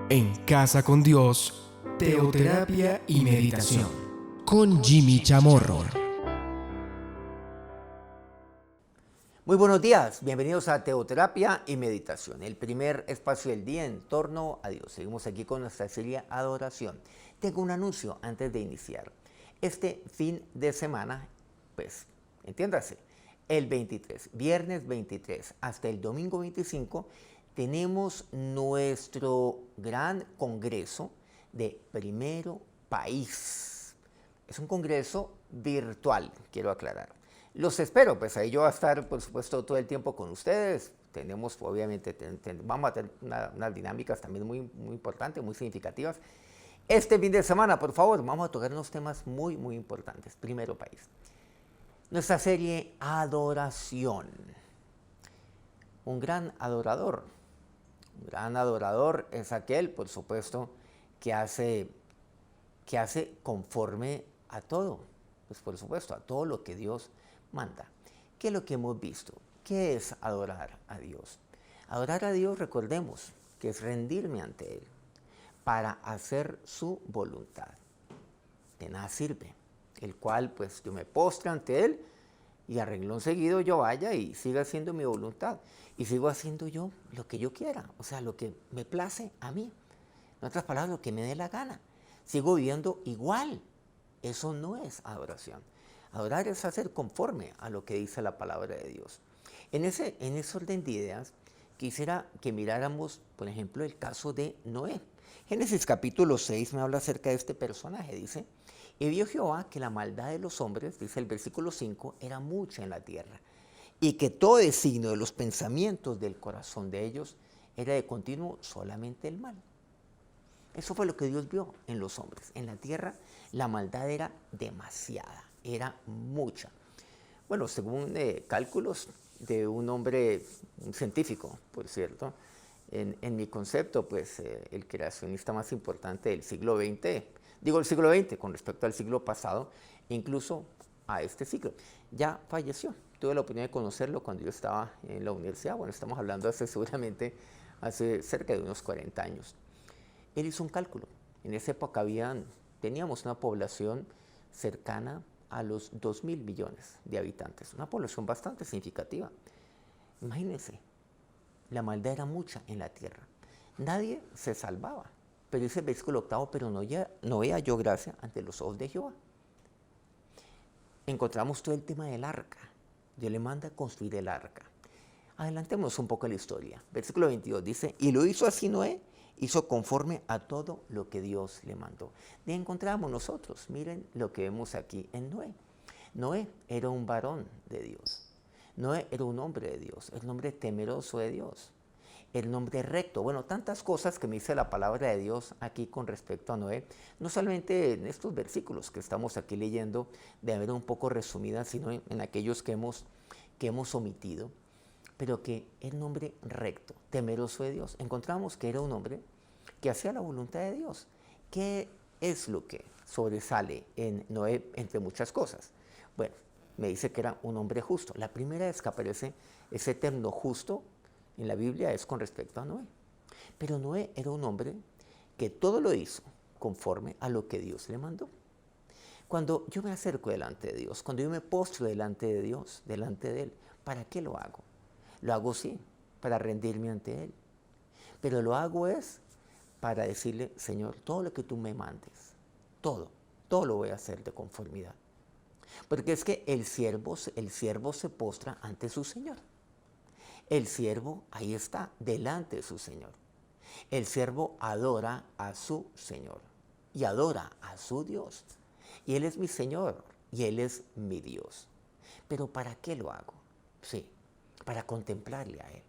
En Casa con Dios, teoterapia y meditación, con Jimmy Chamorro. Muy buenos días, bienvenidos a Teoterapia y Meditación, el primer espacio del día en torno a Dios. Seguimos aquí con nuestra serie Adoración. Tengo un anuncio antes de iniciar. Este fin de semana, pues, entiéndase, el 23, viernes 23 hasta el domingo 25, tenemos nuestro gran congreso de Primero País. Es un congreso virtual, quiero aclarar. Los espero, pues ahí yo voy a estar, por supuesto, todo el tiempo con ustedes. Tenemos, obviamente, vamos a tener unas dinámicas también muy importantes, muy significativas. Este fin de semana, por favor, vamos a tocar unos temas muy importantes. Primero País. Nuestra serie Adoración. Un gran adorador es aquel, por supuesto, que hace conforme a todo, pues por supuesto, a todo lo que Dios manda. ¿Qué es lo que hemos visto? ¿Qué es adorar a Dios? Adorar a Dios, recordemos, que es rendirme ante Él para hacer su voluntad. De nada sirve, el cual pues yo me postre ante Él y a renglón seguido yo vaya y siga haciendo mi voluntad. Y sigo haciendo yo lo que yo quiera, o sea, lo que me place a mí. En otras palabras, lo que me dé la gana. Sigo viviendo igual. Eso no es adoración. Adorar es hacer conforme a lo que dice la palabra de Dios. En ese orden de ideas, quisiera que miráramos, por ejemplo, el caso de Noé. Génesis capítulo 6 me habla acerca de este personaje. Dice, y vio Jehová que la maldad de los hombres, dice el versículo 5, era mucha en la tierra, y que todo designio de los pensamientos del corazón de ellos era de continuo solamente el mal. Eso fue lo que Dios vio en los hombres. En la tierra la maldad era demasiada, era mucha. Bueno, según cálculos de un hombre, un científico, por cierto, en mi concepto, pues el creacionista más importante del siglo XX, digo el siglo XX con respecto al siglo pasado, incluso a este siglo, ya falleció. Tuve la oportunidad de conocerlo cuando yo estaba en la universidad. Bueno, estamos hablando seguramente hace cerca de unos 40 años. Él hizo un cálculo. En esa época teníamos una población cercana a los 2.000 millones de habitantes, una población bastante significativa. Imagínense, la maldad era mucha en la tierra. Nadie se salvaba. Pero dice el versículo 8, pero Noé halló gracia ante los ojos de Jehová. Encontramos todo el tema del arca. Dios le manda a construir el arca. Adelantemos un poco la historia. Versículo 22 dice, y lo hizo así Noé, hizo conforme a todo lo que Dios le mandó. De ahí encontramos nosotros, miren lo que vemos aquí en Noé. Noé era un varón de Dios. Noé era un hombre de Dios, el hombre temeroso de Dios, el hombre recto. Bueno, tantas cosas que me dice la palabra de Dios aquí con respecto a Noé, no solamente en estos versículos que estamos aquí leyendo, de manera un poco resumida, sino en aquellos que hemos omitido, pero que era un hombre recto, temeroso de Dios. Encontramos que era un hombre que hacía la voluntad de Dios. ¿Qué es lo que sobresale en Noé entre muchas cosas? Bueno, me dice que era un hombre justo. La primera vez que aparece ese término justo en la Biblia es con respecto a Noé. Pero Noé era un hombre que todo lo hizo conforme a lo que Dios le mandó. Cuando yo me acerco delante de Dios, cuando yo me postro delante de Dios, delante de Él, ¿para qué lo hago? Lo hago sí, para rendirme ante Él. Pero lo hago es para decirle, Señor, todo lo que tú me mandes, todo lo voy a hacer de conformidad. Porque es que el siervo se postra ante su Señor. El siervo ahí está, delante de su Señor. El siervo adora a su Señor y adora a su Dios. Y Él es mi Señor y Él es mi Dios. Pero ¿para qué lo hago? Sí, para contemplarle a Él.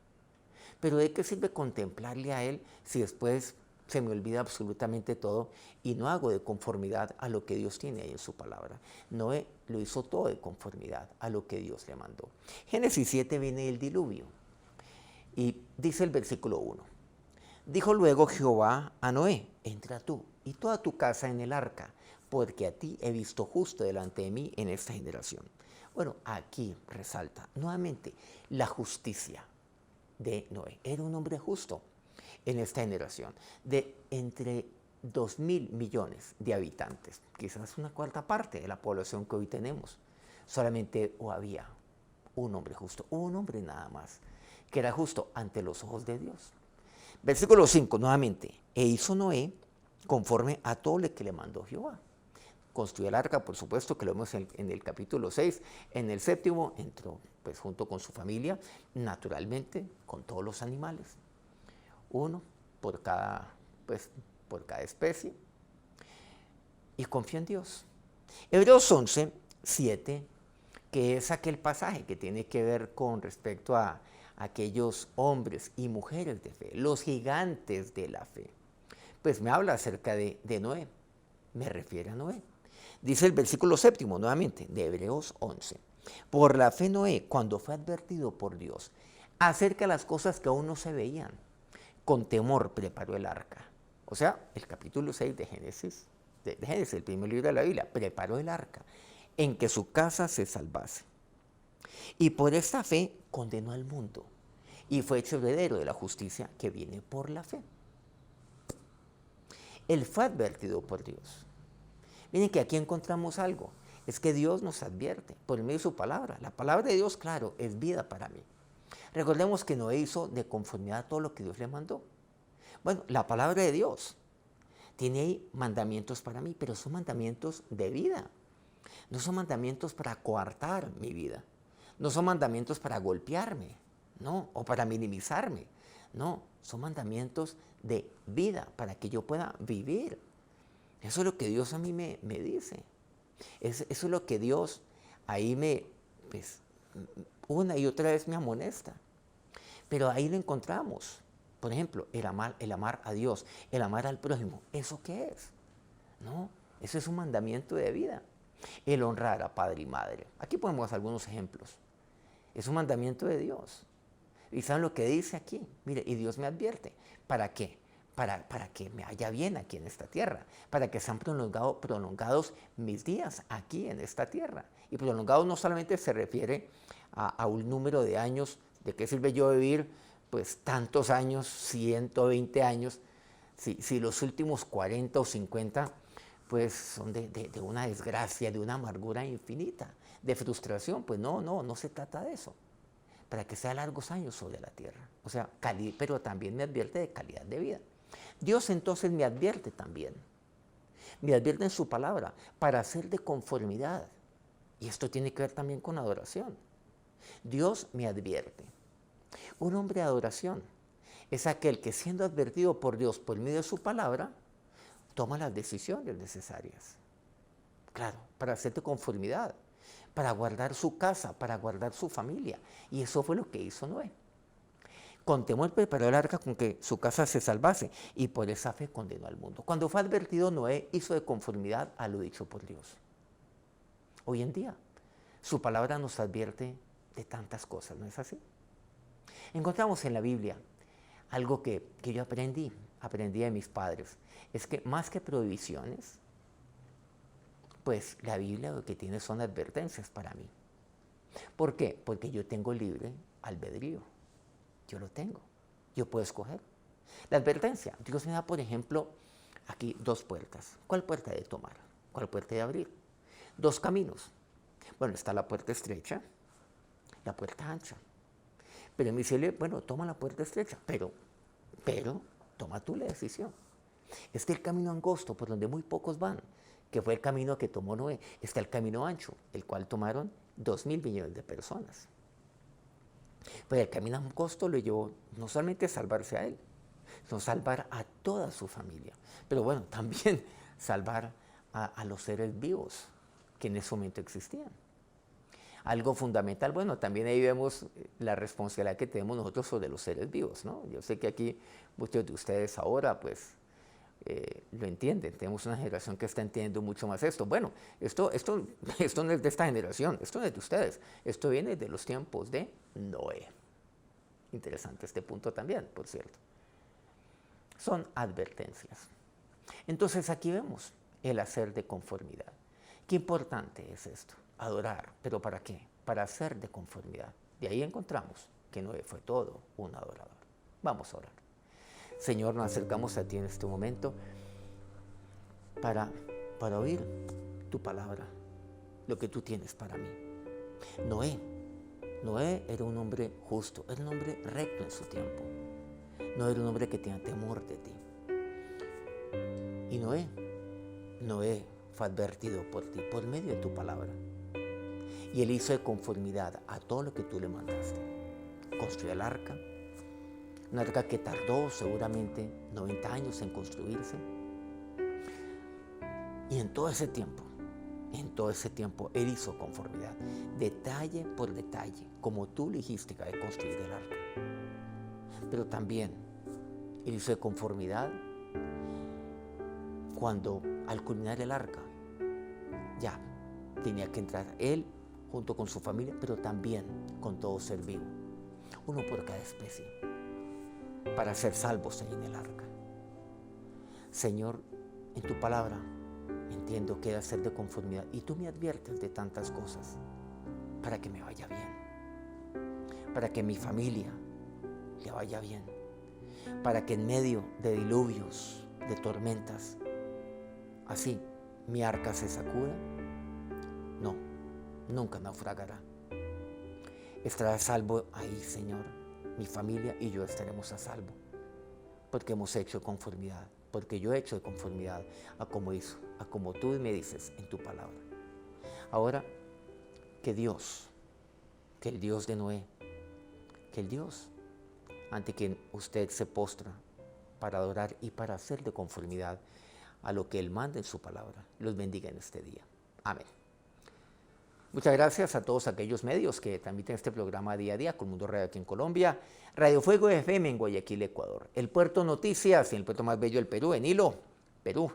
Pero ¿de qué sirve contemplarle a Él si después se me olvida absolutamente todo y no hago de conformidad a lo que Dios tiene ahí en su palabra? Noé lo hizo todo de conformidad a lo que Dios le mandó. Génesis 7 viene el diluvio y dice el versículo 1. Dijo luego Jehová a Noé, entra tú y toda tu casa en el arca, porque a ti he visto justo delante de mí en esta generación. Bueno, aquí resalta nuevamente la justicia de Noé. Era un hombre justo. en esta generación, de entre 2.000 millones de habitantes, quizás una cuarta parte de la población que hoy tenemos, solamente había un hombre justo, un hombre nada más, que era justo ante los ojos de Dios. Versículo 5, nuevamente, e hizo Noé conforme a todo lo que le mandó Jehová. Construyó el arca, por supuesto, que lo vemos en el capítulo 6. En el séptimo entró, pues, junto con su familia, naturalmente, con todos los animales. Uno por cada especie. Y confió en Dios. Hebreos 11, 7, que es aquel pasaje que tiene que ver con respecto a aquellos hombres y mujeres de fe, los gigantes de la fe. Pues me habla acerca de Noé, me refiere a Noé. Dice el versículo 7, nuevamente, de Hebreos 11. Por la fe Noé, cuando fue advertido por Dios acerca de las cosas que aún no se veían, con temor preparó el arca. O sea, el capítulo 6 de Génesis, el primer libro de la Biblia, preparó el arca en que su casa se salvase. Y por esta fe condenó al mundo y fue hecho heredero de la justicia que viene por la fe. Él fue advertido por Dios. Miren que aquí encontramos algo. Es que Dios nos advierte por medio de su palabra. La palabra de Dios, claro, es vida para mí. Recordemos que Noé hizo de conformidad a todo lo que Dios le mandó. Bueno, la palabra de Dios tiene ahí mandamientos para mí, pero son mandamientos de vida. No son mandamientos para coartar mi vida. No son mandamientos para golpearme, no, o para minimizarme. No, son mandamientos de vida para que yo pueda vivir. Eso es lo que Dios a mí me dice. Eso es lo que Dios ahí pues, una y otra vez me amonesta. Pero ahí lo encontramos. Por ejemplo, el amar a Dios, el amar al prójimo. ¿Eso qué es? No, eso es un mandamiento de vida. El honrar a padre y madre. Aquí ponemos algunos ejemplos. Es un mandamiento de Dios. ¿Y saben lo que dice aquí? Mire, y Dios me advierte. ¿Para qué? Para que me vaya bien aquí en esta tierra. Para que sean prolongados mis días aquí en esta tierra. Y prolongados no solamente se refiere a un número de años. ¿De qué sirve yo vivir pues tantos años, 120 años? Si los últimos 40 o 50 pues son de una desgracia, de una amargura infinita, de frustración. Pues no se trata de eso. Para que sea largos años sobre la tierra. O sea, pero también me advierte de calidad de vida. Dios entonces me advierte también. Me advierte en su palabra para hacer de conformidad. Y esto tiene que ver también con adoración. Dios me advierte. Un hombre de adoración es aquel que, siendo advertido por Dios por medio de su palabra, toma las decisiones necesarias. Claro, para hacer de conformidad, para guardar su casa, para guardar su familia. Y eso fue lo que hizo Noé. Con temor preparó el arca con que su casa se salvase, y por esa fe condenó al mundo. Cuando fue advertido, Noé hizo de conformidad a lo dicho por Dios. Hoy en día, su palabra nos advierte de tantas cosas, ¿no es así? Encontramos en la Biblia algo que yo aprendí de mis padres. Es que más que prohibiciones, pues la Biblia lo que tiene son advertencias para mí. ¿Por qué? Porque yo tengo libre albedrío. Yo lo tengo. Yo puedo escoger. La advertencia. Dios me da, por ejemplo, aquí 2 puertas. ¿Cuál puerta de tomar? ¿Cuál puerta de abrir? 2 caminos. Bueno, está la puerta estrecha, la puerta ancha. Pero me dice, bueno, toma la puerta estrecha, pero toma tú la decisión. Está el camino angosto, por donde muy pocos van, que fue el camino que tomó Noé. Está el camino ancho, el cual tomaron 2.000 millones de personas. Pues el camino angosto lo llevó no solamente a salvarse a él, sino salvar a toda su familia. Pero bueno, también salvar a los seres vivos que en ese momento existían. Algo fundamental, bueno, también ahí vemos la responsabilidad que tenemos nosotros sobre los seres vivos, ¿no? Yo sé que aquí muchos de ustedes ahora, pues, lo entienden. Tenemos una generación que está entendiendo mucho más esto. Bueno, esto no es de esta generación, esto no es de ustedes. Esto viene de los tiempos de Noé. Interesante este punto también, por cierto. Son advertencias. Entonces aquí vemos el hacer de conformidad. Qué importante es esto, adorar. ¿Pero para qué? Para hacer de conformidad. De ahí encontramos que Noé fue todo un adorador. Vamos a orar. Señor, nos acercamos a ti en este momento para oír tu palabra, lo que tú tienes para mí. Noé era un hombre justo, era un hombre recto en su tiempo. No era un hombre que tenía temor de ti. Y Noé fue advertido por ti, por medio de tu palabra. Y él hizo de conformidad a todo lo que tú le mandaste. Construyó el arca, una arca que tardó seguramente 90 años en construirse. Y en todo ese tiempo, él hizo conformidad, detalle por detalle, como tú le dijiste que había construido el arca. Pero también él hizo de conformidad cuando al culminar el arca, ya tenía que entrar él junto con su familia, pero también con todo ser vivo, uno por cada especie, para ser salvos ahí en el arca. Señor, en tu palabra entiendo que debe ser de conformidad y tú me adviertes de tantas cosas para que me vaya bien, para que mi familia le vaya bien, para que en medio de diluvios, de tormentas, así mi arca se sacuda, no, nunca naufragará. Estará a salvo ahí, Señor, mi familia y yo estaremos a salvo, porque hemos hecho conformidad, porque yo he hecho de conformidad a como tú me dices en tu palabra. Ahora, que el Dios de Noé, que el Dios ante quien usted se postra para adorar y para hacer de conformidad a lo que Él manda en su palabra, los bendiga en este día. Amén. Muchas gracias a todos aquellos medios que transmiten este programa día a día, con Mundo Radio aquí en Colombia, Radio Fuego FM en Guayaquil, Ecuador, El Puerto Noticias en el puerto más bello del Perú, en Hilo, Perú,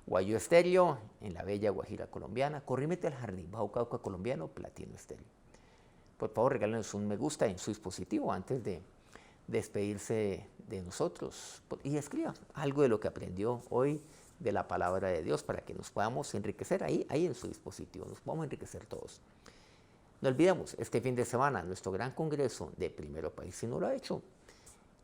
Guayú Estéreo en la bella Guajira colombiana, Corrímete al Jardín, Bajo Cauca colombiano, Platino Estéreo. Por favor, regálenos un me gusta en su dispositivo antes de despedirse de nosotros y escriba algo de lo que aprendió hoy de la palabra de Dios para que nos podamos enriquecer ahí en su dispositivo, nos podamos enriquecer todos. No olvidemos, este fin de semana, nuestro gran congreso de Primero País, si no lo ha hecho,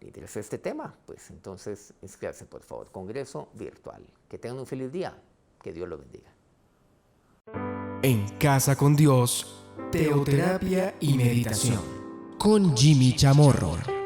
le interesa este tema, pues entonces inscríbase por favor, congreso virtual. Que tengan un feliz día, que Dios lo bendiga. En Casa con Dios, teoterapia y meditación con Jimmy Chamorro.